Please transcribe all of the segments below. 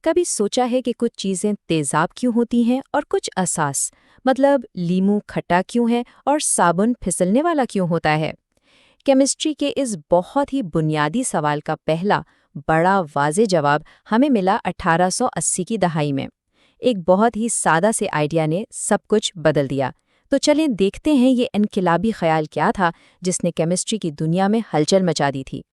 कभी सोचा है कि कुछ चीज़ें तेज़ाब क्यों होती हैं और कुछ असास, मतलब लीमू खट्टा क्यों है और साबुन फिसलने वाला क्यों होता है? केमिस्ट्री के इस बहुत ही बुनियादी सवाल का पहला बड़ा वाज़े जवाब हमें मिला 1880 की दहाई में। एक बहुत ही सादा से आइडिया ने सब कुछ बदल दिया। तो चलें देखते हैं ये इनकलाबी ख्याल क्या था जिसने केमिस्ट्री की दुनिया में हलचल मचा दी थी।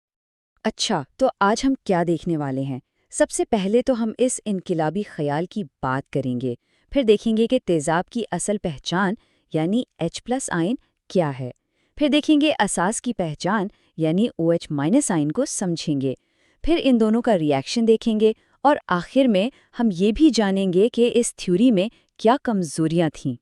अच्छा, तो आज हम क्या देखने वाले हैं? सबसे पहले तो हम इस इनकिलाबी ख्याल की बात करेंगे, फिर देखेंगे कि तेज़ाब की असल पहचान यानी H+ आयन क्या है। फिर देखेंगे असास की पहचान यानी OH- आयन को समझेंगे। फिर इन दोनों का रिएक्शन देखेंगे और आखिर में हम ये भी जानेंगे कि इस थ्योरी में क्या कमज़ोरियाँ थीं।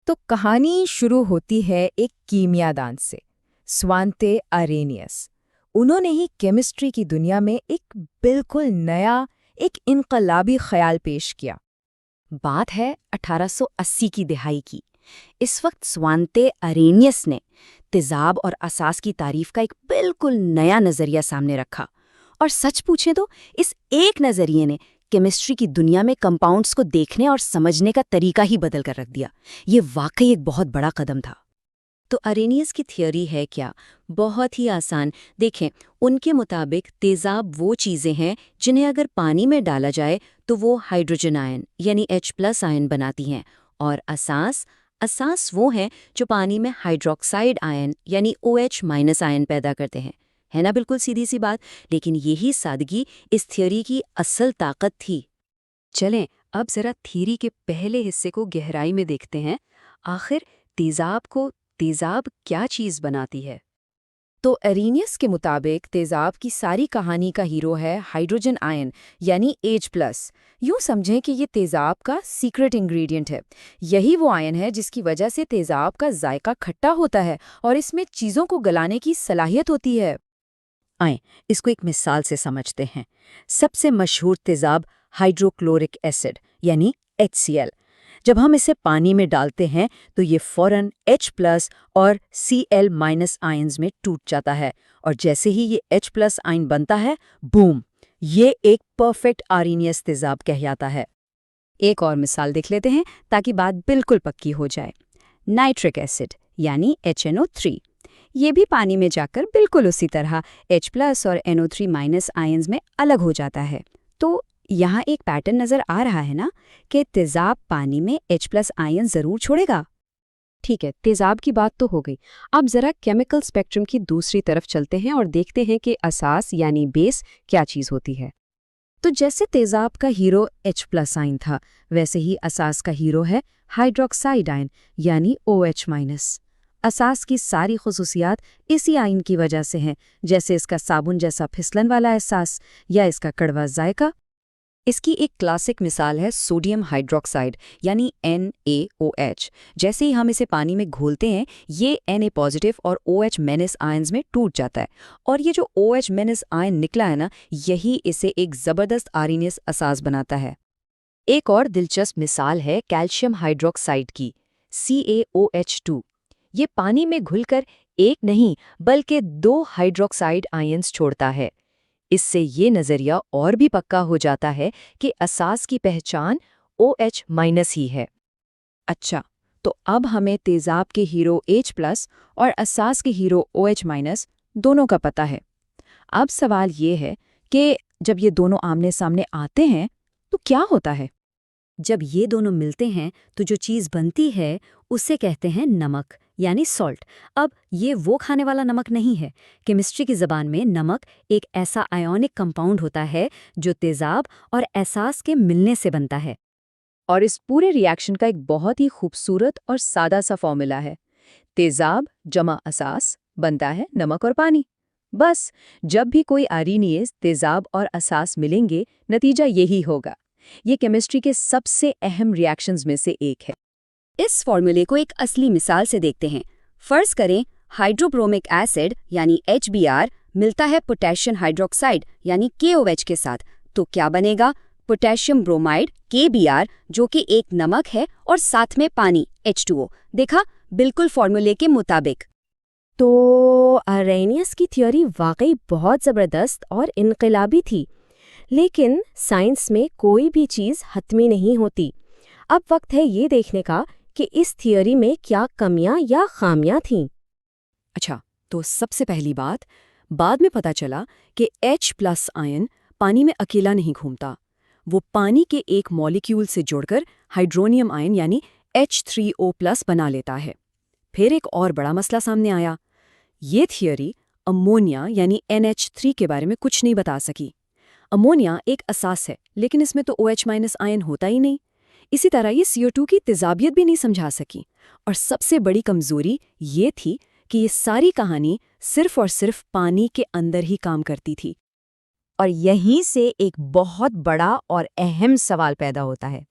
तो कहानी शुरू होती है एक कीमियादान से, स्वांते अरेनियस। उन्होंने ही केमिस्ट्री की दुनिया में एक बिल्कुल नया, एक इनकलाबी ख्याल पेश किया। बात है 1880 की दिहाई की। इस वक्त स्वांते अरेनियस ने तेजाब और असास की तारीफ का एक बिल्कुल नया नजरिया सामने रखा। और सच पूछें तो इस एक नजरिए ने केमिस्ट्री की दुनिया में कंपाउंड्स को देखने और समझने का तरीका ही बदल कर रख दिया। ये वाकई एक बहुत बड़ा कदम था। तो अरेनियस की थियोरी है क्या? बहुत ही आसान। देखें, उनके मुताबिक तेजाब वो चीज़ें हैं जिन्हें अगर पानी में डाला जाए तो वो हाइड्रोजन आयन यानी H+ आयन बनाती हैं। और असास असास वो हैं जो पानी में हाइड्रोक्साइड आयन यानी OH- आयन पैदा करते हैं। है ना, बिल्कुल सीधी सी बात। लेकिन यही सादगी इस थियोरी की असल ताकत थी। चलें अब जरा थ्योरी के पहले हिस्से को गहराई में देखते हैं। आखिर तेजाब क्या चीज बनाती है? तो एरेनियस के मुताबिक तेजाब की सारी कहानी का हीरो है हाइड्रोजन आयन यानी H+। यूं समझें कि ये तेजाब का सीक्रेट इंग्रेडिएंट है। यही वो आयन है जिसकी वजह से तेजाब का जायका खट्टा होता है और इसमें चीज़ों को गलाने की सलाहियत होती है। आए इसको एक मिसाल से समझते हैं। सबसे मशहूर तेजाब हाइड्रोक्लोरिक एसिड यानी HCl। जब हम इसे पानी में डालते हैं तो ये फौरन H+ और Cl- आयन्स में टूट जाता है। और जैसे ही ये H+ आयन बनता है, बूम, ये एक परफेक्ट अरेनियस तेजाब कहलाता है। एक और मिसाल देख लेते हैं ताकि बात बिल्कुल पक्की हो जाए। नाइट्रिक एसिड यानी HNO3। ये भी पानी में जाकर बिल्कुल उसी तरह H+ और NO3- आयन्स में अलग हो जाता है। तो यहाँ एक पैटर्न नजर आ रहा है ना कि तेजाब पानी में H+ आयन जरूर छोड़ेगा। ठीक है, तेजाब की बात तो हो गई। अब जरा केमिकल स्पेक्ट्रम की दूसरी तरफ चलते हैं और देखते हैं कि असास यानी बेस क्या चीज़ होती है। तो जैसे तेजाब का हीरो H+ आयन था, वैसे ही असास का हीरो है हाइड्रोक्साइड आयन यानी OH-। असास की सारी खुसूसियात इसी आयन की वजह से हैं, जैसे इसका साबुन जैसा फिसलन वाला एहसास या इसका कड़वा जायका। इसकी एक क्लासिक मिसाल है सोडियम हाइड्रोक्साइड यानी NaOH। जैसे ही हम इसे पानी में घोलते हैं, ये Na+ और OH- आयन्स में टूट जाता है। और ये जो OH- आयन निकला है ना, यही इसे एक ज़बरदस्त अरेनियस असास बनाता है। एक और दिलचस्प मिसाल है कैल्शियम हाइड्रोक्साइड की, CaOH2। ये पानी में घुलकर एक नहीं बल्कि 2 हाइड्रोक्साइड आयन्स छोड़ता है। इससे ये नज़रिया और भी पक्का हो जाता है कि असास की पहचान OH- ही है। अच्छा, तो अब हमें तेजाब के हीरो H+ और असास के हीरो OH- दोनों का पता है। अब सवाल ये है कि जब ये दोनों आमने सामने आते हैं तो क्या होता है? जब ये दोनों मिलते हैं तो जो चीज़ बनती है उसे कहते हैं नमक यानी सॉल्ट। अब ये वो खाने वाला नमक नहीं है। केमिस्ट्री की ज़बान में नमक एक ऐसा आयोनिक कंपाउंड होता है जो तेजाब और एहसास के मिलने से बनता है। और इस पूरे रिएक्शन का एक बहुत ही खूबसूरत और सादा सा फॉर्मूला है। तेजाब जमा असास बनता है नमक और पानी। बस, जब भी कोई अरेनियस तेजाब और असास मिलेंगे, नतीजा यही होगा। ये केमिस्ट्री के सबसे अहम रिएक्शंस में से एक है। इस फॉर्मूले को एक असली मिसाल से देखते हैं। फर्ज करें हाइड्रोब्रोमिक एसिड यानी HBr मिलता है पोटेशियम हाइड्रोक्साइड यानी KOH के साथ, तो क्या बनेगा? पोटेशियम ब्रोमाइड KBr, जो कि एक नमक है, और साथ में पानी H2O। देखा, बिल्कुल फॉर्मूले के मुताबिक। तो अरेनियस की थ्योरी वाकई बहुत ज़बरदस्त और इनकलाबी थी। लेकिन साइंस में कोई भी चीज़ हतमी नहीं होती। अब वक्त है ये देखने का कि इस थियोरी में क्या कमियां या खामियां थीं। अच्छा, तो सबसे पहली बात, बाद में पता चला कि H+ आयन पानी में अकेला नहीं घूमता। वो पानी के एक मॉलिक्यूल से जुड़कर हाइड्रोनियम आयन यानी H3O+ बना लेता है। फिर एक और बड़ा मसला सामने आया। ये थियोरी अमोनिया यानी NH3 के बारे में कुछ नहीं बता सकी। अमोनिया एक असास है, लेकिन इसमें तो OH- आयन होता ही नहीं। इसी तरह ये CO2 की तेजाबियत भी नहीं समझा सकी। और सबसे बड़ी कमजोरी ये थी कि ये सारी कहानी सिर्फ और सिर्फ पानी के अंदर ही काम करती थी। और यहीं से एक बहुत बड़ा और अहम सवाल पैदा होता है।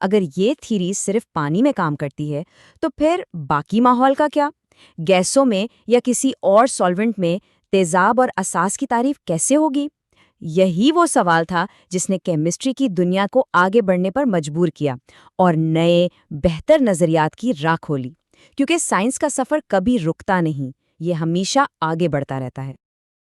अगर ये थ्योरी सिर्फ पानी में काम करती है, तो फिर बाकी माहौल का क्या? गैसों में या किसी और सॉल्वेंट में तेजाब और असास की तारीफ कैसे होगी? यही वो सवाल था जिसने केमिस्ट्री की दुनिया को आगे बढ़ने पर मजबूर किया और नए, बेहतर नजरियात की राह खोली। क्योंकि साइंस का सफर कभी रुकता नहीं, ये हमेशा आगे बढ़ता रहता है।